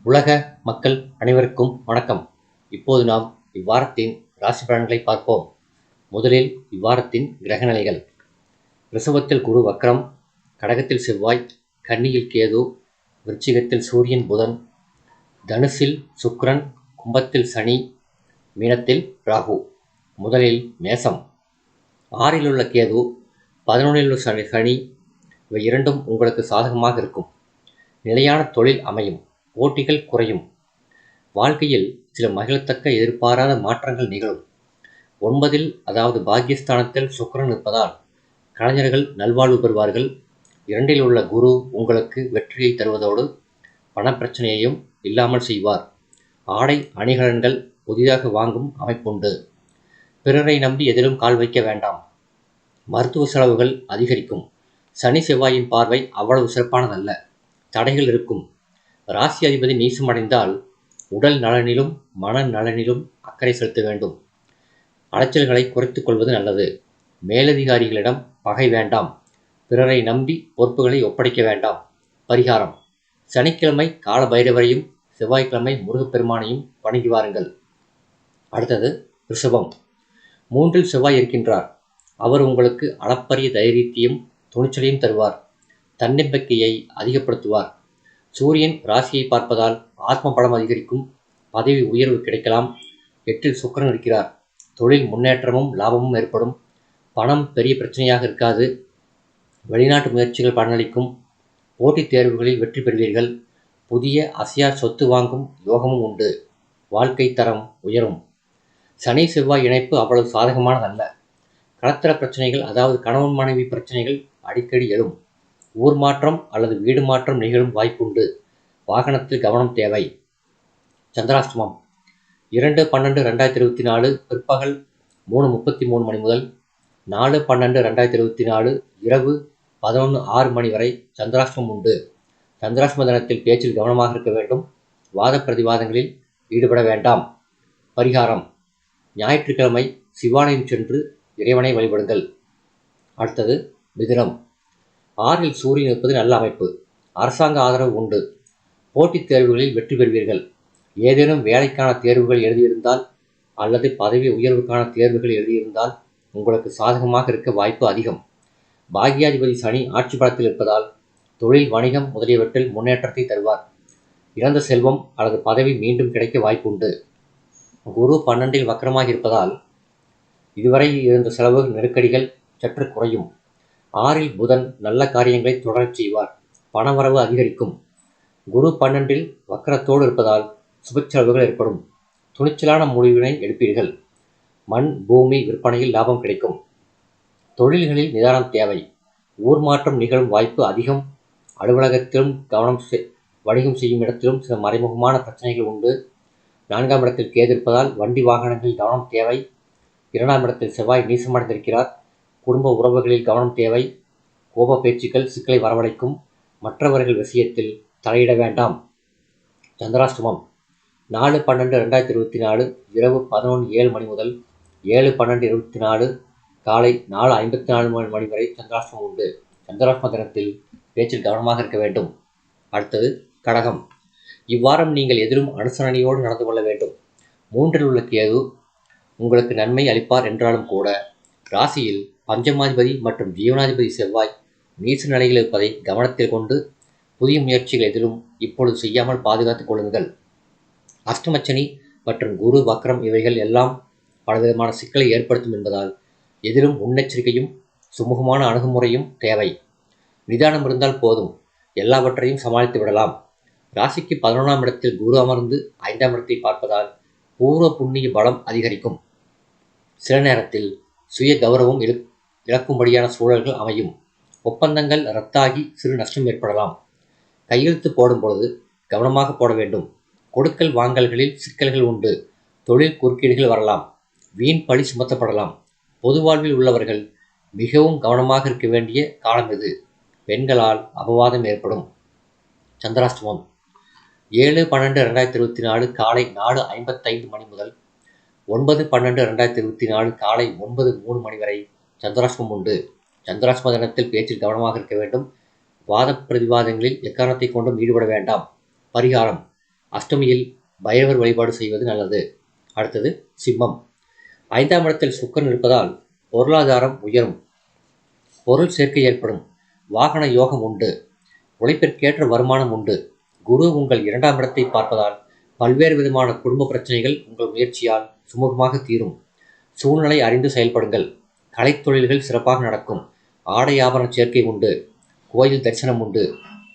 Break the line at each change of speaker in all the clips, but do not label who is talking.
உலக மக்கள் அனைவருக்கும் வணக்கம். இப்போது நாம் இவ்வாரத்தின் ராசி பலன்களை பார்ப்போம். முதலில் இவ்வாரத்தின் கிரகநிலைகள். ரிஷபத்தில் குரு வக்ரம், கடகத்தில் செவ்வாய், கன்னியில் கேது, விருச்சிகத்தில் சூரியன் புதன், தனுசில் சுக்கிரன், கும்பத்தில் சனி, மீனத்தில் ராகு. முதலில் மேசம். 6இல் உள்ள கேது, 11இல் உள்ள சனி, இவை இரண்டும் உங்களுக்கு சாதகமாக இருக்கும். நிலையான தொழில் அமையும், போட்டிகள் குறையும். வாழ்க்கையில் சில மகிழத்தக்க எதிர்பாராத மாற்றங்கள் நிகழும். 9இல் அதாவது பாக்கியஸ்தானத்தில் சுக்கிரன் இருப்பதால் கலைஞர்கள் நல்வாழ்வு பெறுவார்கள். 2இல் உள்ள குரு உங்களுக்கு வெற்றியை தருவதோடு பணப்பிரச்சனையையும் இல்லாமல் செய்வார். ஆடை அணிகலன்கள் புதிதாக வாங்கும் அமைப்புண்டு. பிறரை நம்பி எதிலும் கால் வைக்க வேண்டாம். மருத்துவ செலவுகள் அதிகரிக்கும். சனி செவ்வாயின் பார்வை அவ்வளவு சிறப்பானதல்ல, தடைகள் இருக்கும். ராசி அதிபதி நீசமடைந்தால் உடல் நலனிலும் மன நலனிலும் அக்கறை செலுத்த வேண்டும். அலைச்சல்களை குறைத்துக் கொள்வது நல்லது. மேலதிகாரிகளிடம் பகை வேண்டாம். பிறரை நம்பி பொறுப்புகளை ஒப்படைக்க வேண்டாம். பரிகாரம்: சனிக்கிழமை கால பைரவரையும் செவ்வாய்க்கிழமை முருகப்பெருமானையும் வணங்கி வாருங்கள். அடுத்தது ரிஷபம். 3இல் செவ்வாய் இருக்கின்றார். அவர் உங்களுக்கு அளப்பரிய தைரியத்தையும் துணிச்சலையும் தருவார். தன்னம்பிக்கையை அதிகப்படுத்துவார். சூரியன் ராசியை பார்ப்பதால் ஆத்ம பலம் அதிகரிக்கும். பதவி உயர்வு கிடைக்கலாம். 8இல் சுக்கிரன் இருக்கிறார். தொழில் முன்னேற்றமும் லாபமும் ஏற்படும். பணம் பெரிய பிரச்சனையாக இருக்காது. வெளிநாட்டு முயற்சிகள் பலனளிக்கும். போட்டித் தேர்வுகளில் வெற்றி பெறுவீர்கள். புதிய அசையா சொத்து வாங்கும் யோகமும் உண்டு. வாழ்க்கை தரம் உயரும். சனி செவ்வாய் இணைப்பு அவ்வளவு சாதகமானதல்ல. கலத்தர பிரச்சனைகள், அதாவது கணவன் மனைவி பிரச்சனைகள் அடிக்கடி எழும். ஊர் மாற்றம் அல்லது வீடு மாற்றம் நிகழும் வாய்ப்புண்டு. வாகனத்தில் கவனம் தேவை. சந்திராஷ்டமம் 2/12/2024 பிற்பகல் 3:33 மணி முதல் 4/12/2024 இரவு 11:06 மணி வரை சந்திராஷ்டமம் உண்டு. சந்திராஷ்டம தினத்தில் பேச்சில் கவனமாக இருக்க வேண்டும். வாத பிரதிவாதங்களில் ஈடுபட வேண்டாம். பரிகாரம்: ஞாயிற்றுக்கிழமை சிவாலயம் சென்று இறைவனை வழிபடுங்கள். அடுத்தது மிதுனம். 6இல் சூரியன் இருப்பது நல்ல அமைப்பு. அரசாங்க ஆதரவு உண்டு. போட்டித் தேர்வுகளில் வெற்றி பெறுவீர்கள். ஏதேனும் வேலைக்கான தேர்வுகள் எழுதியிருந்தால் அல்லது பதவி உயர்வுக்கான தேர்வுகள் எழுதியிருந்தால் உங்களுக்கு சாதகமாக இருக்க வாய்ப்பு அதிகம். பாக்கியாதிபதி சனி ஆட்சி பலத்தில் இருப்பதால் தொழில், வணிகம் முதலியவற்றில் முன்னேற்றத்தை தருவார். இழந்த செல்வம் அல்லது பதவி மீண்டும் கிடைக்க வாய்ப்புண்டு. குரு 12இல் வக்கரமாக இருப்பதால் இதுவரை இருந்த செலவு நெருக்கடிகள் சற்று குறையும். 6இல் புதன் நல்ல காரியங்களை தொடரச் செய்வார். பணவரவு அதிகரிக்கும். குரு 12இல் வக்கரத்தோடு இருப்பதால் சுப செலவுகள் ஏற்படும். துணிச்சலான முடிவினை எடுப்பீர்கள். மண், பூமி விற்பனையில் லாபம் கிடைக்கும். தொழில்களில் நிதானம் தேவை. ஊர் மாற்றம் நிகழும் வாய்ப்பு அதிகம். அலுவலகத்திலும் வணிகம் செய்யும் இடத்திலும் சில மறைமுகமான பிரச்சனைகள் உண்டு. 4ஆம் இடத்தில் கேது இருப்பதால் வண்டி வாகனங்களில் கவனம் தேவை. 2ஆம் இடத்தில் செவ்வாய் நீசமடைந்திருக்கிறார். குடும்ப உறவுகளில் கவனம் தேவை. கோப பேச்சுக்கள் சிக்கலை வரவழைக்கும். மற்றவர்கள் விஷயத்தில் தலையிட வேண்டாம். சந்திராஷ்டமம் 4/12/2024 இரவு 11:07 மணி முதல் 7/12/24 காலை 4:54 மணி வரை சந்திராஷ்டமம் உண்டு. சந்திராஷ்டம தினத்தில் பேச்சில் கவனமாக இருக்க வேண்டும். அடுத்தது கடகம். இவ்வாரம் நீங்கள் எதிலும் அனுசரணையோடு நடந்து கொள்ள வேண்டும். 3இல் உள்ள கேது உங்களுக்கு நன்மை அளிப்பார் என்றாலும் கூட ராசியில் பஞ்சமாதிபதி மற்றும் ஜீவனாதிபதி செவ்வாய் நீச நிலையில் இருப்பதை கவனத்தில் கொண்டு புதிய முயற்சிகள் எதிலும் இப்பொழுது செய்யாமல் பாதுகாத்துக் கொள்ளுங்கள். அஷ்டமச்சனி மற்றும் குரு வக்ரம் இவைகள் எல்லாம் பலவிதமான சிக்கலை ஏற்படுத்தும் என்பதால் எதிலும் முன்னெச்சரிக்கையும் சுமூகமான அணுகுமுறையும் தேவை. நிதானம் இருந்தால் போதும், எல்லாவற்றையும் சமாளித்து விடலாம். ராசிக்கு 11ஆம் இடத்தில் குரு அமர்ந்து 5ஆம் இடத்தை பார்ப்பதால் பூர்வ புண்ணிய பலம் அதிகரிக்கும். சில நேரத்தில் சுய கௌரவம் இழக்கும்படியான சூழல்கள் அமையும். ஒப்பந்தங்கள் ரத்தாகி சிறு நஷ்டம் ஏற்படலாம். கையெழுத்து போடும் பொழுது கவனமாக போட வேண்டும். கொடுக்கல் வாங்கல்களில் சிக்கல்கள் உண்டு. தொழில் குறுக்கீடுகள் வரலாம். வீண் பழி சுமத்தப்படலாம். பொது வாழ்வில் உள்ளவர்கள் மிகவும் கவனமாக இருக்க வேண்டிய காலம் இது. பெண்களால் அபவாதம் ஏற்படும். சந்திராஷ்டமம் 7/12/2024 காலை 4:55 மணி முதல் 9/12/2024 காலை 9:03 மணி வரை சந்திராஷ்டமம் உண்டு. சந்திராஷ்டம தினத்தில் பேச்சில் கவனமாக இருக்க வேண்டும். வாத பிரதிவாதங்களில் எக்காரணத்தை கொண்டும் ஈடுபட வேண்டாம். பரிகாரம்: அஷ்டமியில் பைரவர் வழிபாடு செய்வது நல்லது. அடுத்தது சிம்மம். 5ஆம் இடத்தில் சுக்கிரன் இருப்பதால் பொருளாதாரம் உயரும், பொருள் சேர்க்கை ஏற்படும், வாகன யோகம் உண்டு, உழைப்பிற்கேற்ற வருமானம் உண்டு. குரு உங்கள் 2ஆம் இடத்தை பார்ப்பதால் பல்வேறு விதமான குடும்ப பிரச்சனைகள் உங்கள் முயற்சியால் சுமூகமாக தீரும். சூழ்நிலை அறிந்து செயல்படுங்கள். கலைத்தொழில்கள் சிறப்பாக நடக்கும். ஆடை ஆபரண சேர்க்கை உண்டு, கோயில் தரிசனம் உண்டு.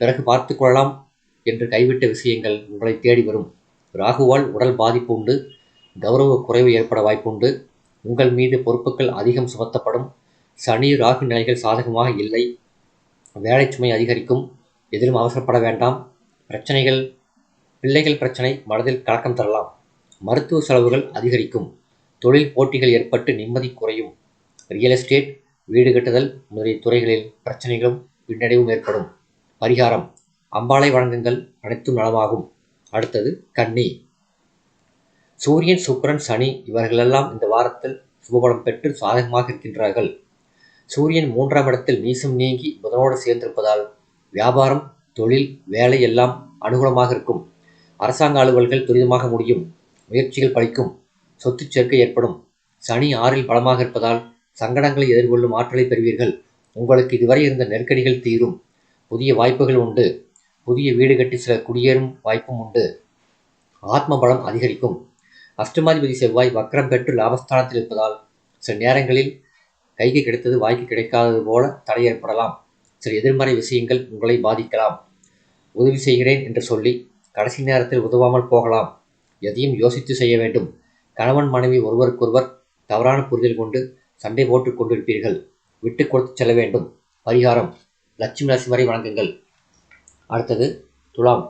பிறகு பார்த்து கொள்ளலாம் என்று கைவிட்ட விஷயங்கள் உங்களை தேடி வரும். ராகுவால் உடல் பாதிப்பு உண்டு, கௌரவ குறைவு ஏற்பட வாய்ப்புண்டு. உங்கள் மீது பொறுப்புகள் அதிகம் சுமத்தப்படும். சனி ராகு நிலைகள் சாதகமாக இல்லை. வேலை சுமை அதிகரிக்கும். எதிலும் அவசரப்பட வேண்டாம். பிரச்சனைகள், பிள்ளைகள் பிரச்சனை மனதில் கலக்கம் தரலாம். மருத்துவ செலவுகள் அதிகரிக்கும். தொழில் போட்டிகள் ஏற்பட்டு நிம்மதி குறையும். ரியல் எஸ்டேட், வீடு கட்டுதல் முதலிய துறைகளில் பிரச்சனைகளும் பின்னடைவும் ஏற்படும். பரிகாரம்: அம்பாளை வணங்குங்கள், அனைத்தும் நலமாகும். அடுத்தது கன்னி. சூரியன், சுக்கிரன், சனி இவர்களெல்லாம் இந்த வாரத்தில் சுபபலம் பெற்று சாதகமாக இருக்கின்றார்கள். சூரியன் 3ஆம் இடத்தில் நீசம் நீங்கி புதனோடு சேர்ந்திருப்பதால் வியாபாரம், தொழில், வேலை எல்லாம் அனுகூலமாக இருக்கும். அரசாங்க அலுவல்கள் துரிதமாக முடியும். முயற்சிகள் பலிக்கும். சொத்து சேர்க்கை ஏற்படும். சனி 6இல் பலமாக இருப்பதால் சங்கடங்களை எதிர்கொள்ளும் ஆற்றலை பெறுவீர்கள். உங்களுக்கு இதுவரை இருந்த நெருக்கடிகள் தீரும். புதிய வாய்ப்புகள் உண்டு. புதிய வீடு கட்டி சில குடியேறும் வாய்ப்பும் உண்டு. ஆத்ம பலம் அதிகரிக்கும். அஷ்டமாதிபதி செவ்வாய் வக்ரம் பெற்று லாபஸ்தானத்தில் இருப்பதால் சில நேரங்களில் கைக்கு கிடைத்தது வாய்க்கு கிடைக்காதது போல தடை ஏற்படலாம். சில எதிர்மறை விஷயங்கள் உங்களை பாதிக்கலாம். உதவி செய்கிறேன் என்று சொல்லி கடைசி நேரத்தில் உதவாமல் போகலாம். எதையும் யோசித்து செய்ய வேண்டும். கணவன் மனைவி ஒருவருக்கொருவர் தவறான புரிதல் கொண்டு சண்டை போட்டுக் கொண்டிருப்பீர்கள். விட்டு கொடுத்து செல்ல வேண்டும். பரிகாரம்: லட்சுமி நரசிம்மரை வணங்குங்கள். அடுத்தது துலாம்.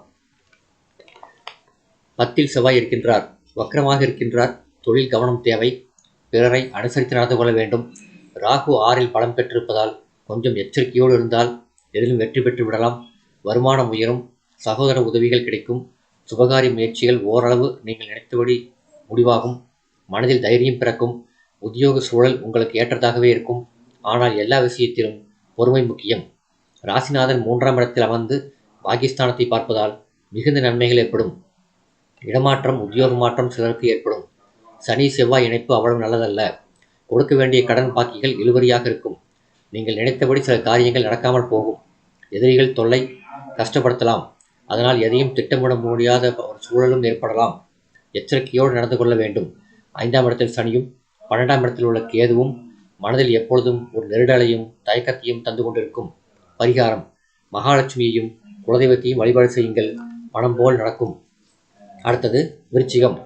10இல் செவ்வாய் இருக்கின்றார், வக்ரமாக இருக்கின்றார். தொழில் கவனம் தேவை. பிறரை அனுசரித்து நடந்து கொள்ள வேண்டும். ராகு 6இல் பலம் பெற்றிருப்பதால் கொஞ்சம் எச்சரிக்கையோடு இருந்தால் எதிலும் வெற்றி பெற்று விடலாம். வருமானம் உயரும். சகோதர உதவிகள் கிடைக்கும். சுபகாரி முயற்சிகள் ஓரளவு நீங்கள் நினைத்தபடி முடிவாகும். மனதில் தைரியம் பிறக்கும். உத்தியோக சூழல் உங்களுக்கு ஏற்றதாகவே இருக்கும். ஆனால் எல்லா விஷயத்திலும் பொறுமை முக்கியம். ராசிநாதன் 3ஆம் இடத்தில் அமர்ந்து பாகிஸ்தானத்தை பார்ப்பதால் மிகுந்த நன்மைகள் ஏற்படும். இடமாற்றம், உத்தியோக மாற்றம் சிலருக்கு ஏற்படும். சனி செவ்வாய் இணைப்பு அவ்வளவு நல்லதல்ல. கொடுக்க வேண்டிய கடன் பாக்கிகள் இழுபறியாக இருக்கும். நீங்கள் நினைத்தபடி சில காரியங்கள் நடக்காமல் போகும். எதிரிகள் தொல்லை கஷ்டப்படுத்தலாம். அதனால் எதையும் திட்டமிட முடியாத ஒரு சூழலும் ஏற்படலாம். எச்சரிக்கையோடு நடந்து கொள்ள வேண்டும். 5ஆம் இடத்தில் சனியும் 12ஆம் இடத்தில் உள்ள கேதுவும் மனதில் எப்பொழுதும் ஒரு நெருடலையும் தயக்கத்தையும் தந்து கொண்டிருக்கும். பரிகாரம்: மகாலட்சுமியையும் குலதெய்வத்தையும் வழிபாடு செய்யுங்கள். பணம் போல் நடக்கும். அடுத்தது விருச்சிகம்.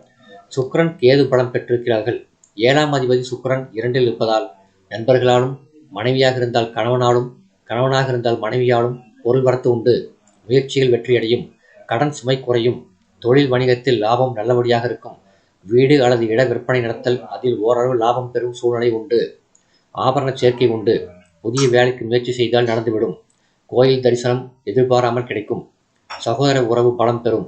சுக்கிரன், கேது பலம் பெற்றிருக்கிறார்கள். 7ஆம் அதிபதி சுக்கிரன் 2இல் இருப்பதால் நண்பர்களாலும், மனைவியாக இருந்தால் கணவனாலும், கணவனாக இருந்தால் மனைவியாலும் பொருள் வரத்து உண்டு. முயற்சிகள் வெற்றியடையும். கடன் சுமை குறையும். தொழில் வணிகத்தில் லாபம் நல்லபடியாக இருக்கும். வீடு அல்லது இட விற்பனை நடத்தல், அதில் ஓரளவு லாபம் பெறும் சூழ்நிலை உண்டு. ஆபரண சேர்க்கை உண்டு. புதிய வேலைக்கு முயற்சி செய்தால் நடந்துவிடும். கோயில் தரிசனம் எதிர்பாராமல் கிடைக்கும். சகோதர உறவு பலம் பெறும்.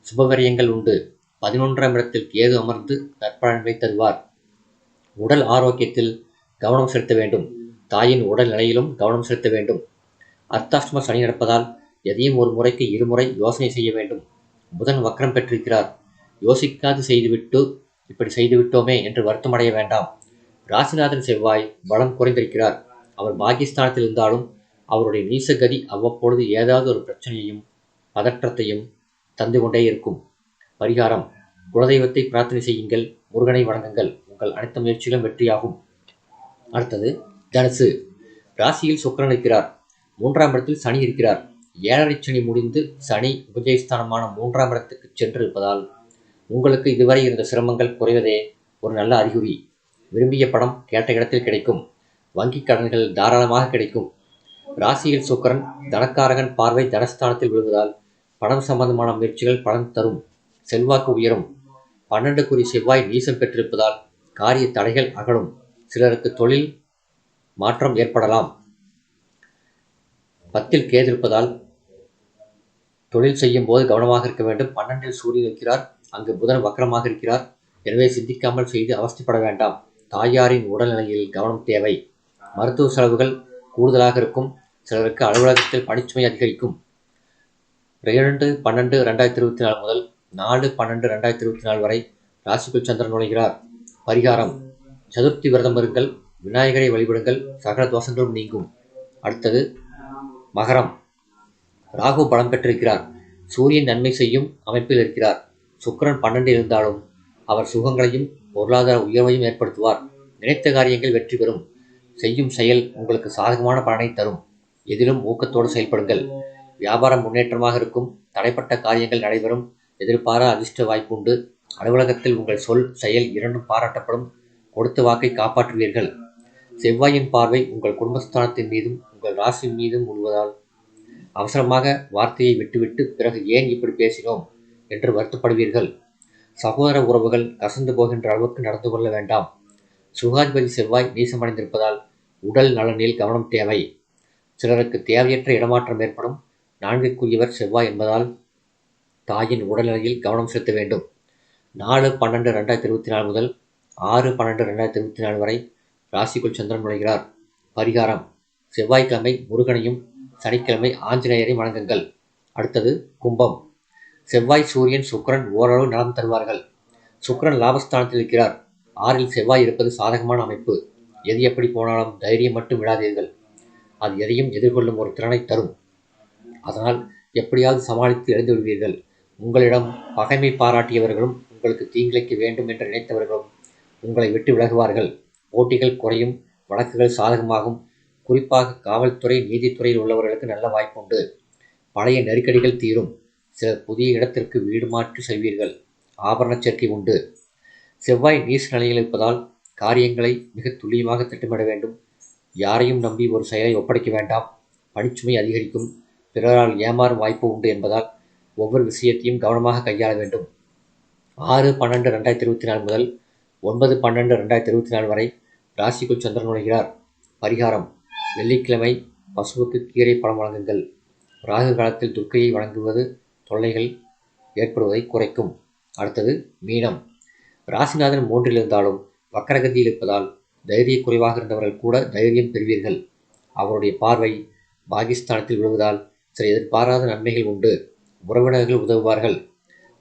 சுபவரியங்கள் உண்டு. 11ஆம் இடத்தில் கேது அமர்ந்து நற்பலன்களை தருவார். உடல் ஆரோக்கியத்தில் கவனம் செலுத்த வேண்டும். தாயின் உடல் நிலையிலும் கவனம் செலுத்த வேண்டும். அர்த்தாஷ்டம சனி நடப்பதால் எதையும் ஒரு முறைக்கு இருமுறை யோசனை செய்ய வேண்டும். புதன் வக்ரம் பெற்றிருக்கிறார். யோசிக்காது செய்துவிட்டு இப்படி செய்துவிட்டோமே என்று வருத்தமடைய வேண்டாம். ராசிநாதன் செவ்வாய் பலம் குறைந்திருக்கிறார். அவர் பாகிஸ்தானத்தில் இருந்தாலும் அவருடைய நீசகதி அவ்வப்பொழுது ஏதாவது ஒரு பிரச்சனையையும் பதற்றத்தையும் தந்து கொண்டே இருக்கும். பரிகாரம்: குலதெய்வத்தை பிரார்த்தனை செய்யுங்கள். முருகனை வணங்குங்கள். உங்கள் அனைத்து முயற்சிகளும் வெற்றியாகும். அடுத்தது தனுசு. ராசியில் சுக்கிரன் இருக்கிறார். 3ஆம் இடத்தில் சனி இருக்கிறார். 7.5 சனி முடிந்து சனி உபஜயஸ்தானமான 3ஆம் இடத்துக்கு சென்று இருப்பதால் உங்களுக்கு இதுவரை இருந்த சிரமங்கள் குறைவதே ஒரு நல்ல அறிகுறி. விரும்பிய பணம் கேட்ட இடத்தில் கிடைக்கும். வங்கி கடன்கள் தாராளமாக கிடைக்கும். ராசியில் சுக்கிரன் தனக்காரகன் பார்வை தனஸ்தானத்தில் விழுவதால் பணம் சம்பந்தமான முயற்சிகள் பலன் தரும். செல்வாக்கு உயரும். 12 செவ்வாய் நீசம் பெற்றிருப்பதால் காரிய தடைகள் அகலும். சிலருக்கு தொழில் மாற்றம் ஏற்படலாம். 10இல் கேது இருப்பதால் தொழில் செய்யும் போது கவனமாக இருக்க வேண்டும். 12இல் சூரியன் இருக்கிறார். அங்கு புதன் வக்ரமாக இருக்கிறார். எனவே சிந்திக்காமல் செய்து அவஸ்தைப்பட வேண்டாம். தாயாரின் உடல்நிலையில் கவனம் தேவை. மருத்துவ செலவுகள் கூடுதலாக இருக்கும். சிலருக்கு அலுவலகத்தில் பணிச்சுமை அதிகரிக்கும். 2/12/2024 முதல் 4/12/2024 வரை ராசிக்குள் சந்திரன் நுழைகிறார். பரிகாரம்: சதுர்த்தி விரதம் இருங்கள், விநாயகரை வழிபடுங்கள், சகல தோஷங்களும் நீங்கும். அடுத்தது மகரம். ராகு பலம் பெற்றிருக்கிறார். சூரியன் நன்மை செய்யும் அமைப்பில் இருக்கிறார். சுக்கிரன் 12 இருந்தாலும் அவர் சுகங்களையும் பொருளாதார உயர்வையும் ஏற்படுத்துவார். நினைத்த காரியங்கள் வெற்றி பெறும். செய்யும் செயல் உங்களுக்கு சாதகமான பலனை தரும். எதிலும் ஊக்கத்தோடு செயல்படுங்கள். வியாபாரம் முன்னேற்றமாக இருக்கும். தடைப்பட்ட காரியங்கள் நடைபெறும். எதிர்பாரா அதிர்ஷ்ட வாய்ப்பு உண்டு. அலுவலகத்தில் உங்கள் சொல், செயல் இரண்டும் பாராட்டப்படும். கொடுத்த வாக்கை காப்பாற்றுவீர்கள். செவ்வாயின் பார்வை உங்கள் குடும்பஸ்தானத்தின் மீதும் உங்கள் ராசி மீதும் விழுவதால் அவசரமாக வார்த்தையை விட்டுவிட்டு பிறகு ஏன் இப்படி பேசினோம் என்று வருத்தப்படுவீர்கள். சகோதர உறவுகள் கசந்து போகின்ற அளவுக்கு நடந்து கொள்ள வேண்டாம். சுகாதிபதி செவ்வாய் நீசமடைந்திருப்பதால் உடல் நலனில் கவனம் தேவை. சிலருக்கு தேவையற்ற இடமாற்றம் ஏற்படும். 4க்குரியவர் செவ்வாய் என்பதால் தாயின் உடல்நிலையில் கவனம் செலுத்த வேண்டும். 4/12/2024 முதல் 6/12/2024 வரை ராசிக்குள் சந்திரன் நுழைகிறார். பரிகாரம்: செவ்வாய்க்கிழமை முருகனையும் சனிக்கிழமை ஆஞ்சநேயரை வணங்குங்கள். அடுத்தது கும்பம். செவ்வாய், சூரியன், சுக்கிரன் ஓரளவு நலம் தருவார்கள். சுக்கிரன் லாபஸ்தானத்தில் இருக்கிறார். 6ல் செவ்வாய் இருப்பது சாதகமான அமைப்பு. எது எப்படி போனாலும் தைரியம் மட்டும் விடாதீர்கள். அது எதையும் எதிர்கொள்ளும் ஒரு திறனை தரும். அதனால் எப்படியாவது சமாளித்து எழுந்து விடுவீர்கள். உங்களிடம் பகைமை பாராட்டியவர்களும் உங்களுக்கு தீங்கிழைக்க வேண்டும் என்று நினைத்தவர்களும் உங்களை விட்டு விலகுவார்கள். போட்டிகள் குறையும். வழக்குகள் சாதகமாகும். குறிப்பாக காவல்துறை, நீதித்துறையில் உள்ளவர்களுக்கு நல்ல வாய்ப்புண்டு. பழைய நெருக்கடிகள் தீரும். சிலர் புதிய இடத்திற்கு வீடு மாற்றி செல்வீர்கள். ஆபரண சேர்க்கை உண்டு. செவ்வாய் நீச நிலையில் இருப்பதால் காரியங்களை மிக துல்லியமாக திட்டமிட வேண்டும். யாரையும் நம்பி ஒரு செயலை ஒப்படைக்க வேண்டாம். பணிச்சுமை அதிகரிக்கும். பிறரால் ஏமாறும் வாய்ப்பு உண்டு என்பதால் ஒவ்வொரு விஷயத்தையும் கவனமாக கையாள வேண்டும். 6/12/2024 முதல் 9/12/2024 வரை ராசிக்குள் சந்திரன் நுழைகிறார். பரிகாரம்: வெள்ளிக்கிழமை பசுவுக்கு கீரை பழம் வழங்குங்கள். ராகு காலத்தில் துர்க்கையை வழங்குவது தொல்லைகள் ஏற்படுவதை குறைக்கும். அடுத்தது மீனம். ராசிநாதன் 3ல் இருந்தாலும் வக்கரகதியில் இருப்பதால் தைரிய குறைவாக இருந்தவர்கள் கூட தைரியம் பெறுவீர்கள். அவருடைய பார்வை பாகிஸ்தானத்தில் விழுவதால் சில எதிர்பாராத நன்மைகள் உண்டு. உறவினர்கள் உதவுவார்கள்.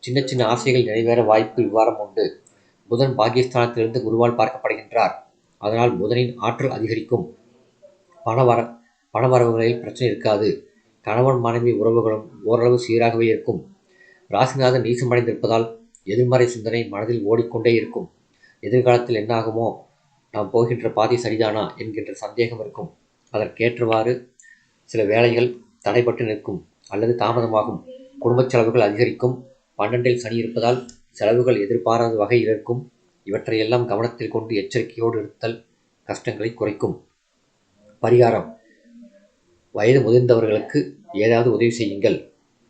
சின்ன சின்ன ஆசைகள் நிறைவேற வாய்ப்பு இவ்வாரம் உண்டு. புதன் பாகிஸ்தானத்திலிருந்து குருவால் பார்க்கப்படுகின்றார். அதனால் புதனின் ஆற்றல் அதிகரிக்கும். பணவரவுகளில் பிரச்சனை இருக்காது. கணவன் மனைவி உறவுகளும் ஓரளவு சீராகவே இருக்கும். ராசிநாதன் நீசமடைந்திருப்பதால் எதிர்மறை சிந்தனை மனதில் ஓடிக்கொண்டே இருக்கும். எதிர்காலத்தில் என்ன ஆகுமோ, நாம் போகின்ற பாதை சரிதானா என்கின்ற சந்தேகம் இருக்கும். அதற்கேற்றவாறு சில வேலைகள் தடைபட்டு நிற்கும் அல்லது தாமதமாகும். குடும்பச் செலவுகள் அதிகரிக்கும். 12ல் சனி இருப்பதால் செலவுகள் எதிர்பாராத வகையில் இருக்கும். இவற்றையெல்லாம் கவனத்தில் கொண்டு எச்சரிக்கையோடு இருத்தல் கஷ்டங்களை குறைக்கும். பரிகாரம்: வயது முதிர்ந்தவர்களுக்கு ஏதாவது உதவி செய்யுங்கள்.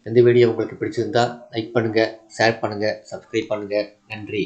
இந்த வீடியோ உங்களுக்கு பிடிச்சிருந்தா லைக் பண்ணுங்கள், ஷேர் பண்ணுங்கள், சப்ஸ்கிரைப் பண்ணுங்கள். நன்றி.